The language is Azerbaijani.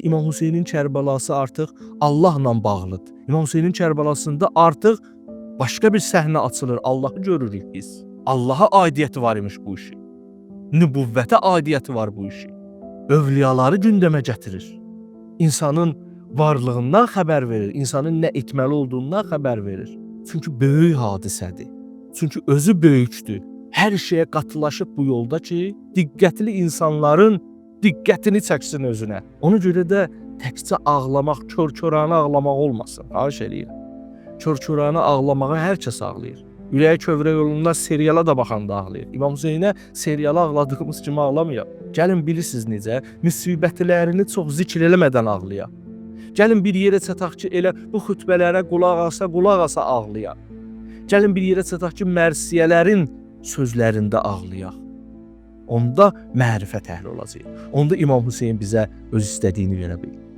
İmam Hüseynin Kərbəlası artıq Allahla bağlıdır. İmam Hüseynin Kərbəlasında artıq başqa bir səhnə açılır. Allahı görürük biz. Allaha aidiyyəti var imiş bu işin. Nübüvvətə aidiyyəti var bu işin. Övliyaları gündəmə gətirir. İnsanın varlığından xəbər verir, insanın nə etməli olduğundan xəbər verir. Çünki böyük hadisədir. Çünki özü böyükdür. Hər şeyə qatılaşıb bu yolda ki, diqqətli insanların diqqətini çəksin özünə. Ona görə də təkcə ağlamaq, kör-köranə ağlamaq olmasın. Xahiş eləyirəm. Kör-köranə ağlamağı hər kəs ağlayır. Ürəyə kövrə yolunda seriala da baxanda ağlayır. İmam Hüseynə seriala ağladığımız kimi ağlamayaq. Gəlin bilirsiniz necə, müsibətlərini çox zikr eləmədən ağlayaq. Gəlin bir yerə çataq ki, elə bu xütbələrə qulaq asa ağlayaq. Gəlin bir yerə çataq ki, mərsiyələrin sözlərində ağlayaq. Onda mərifət əhli olacaq. Onda İmam Hüseyn bizə öz istədiyini verə bilər.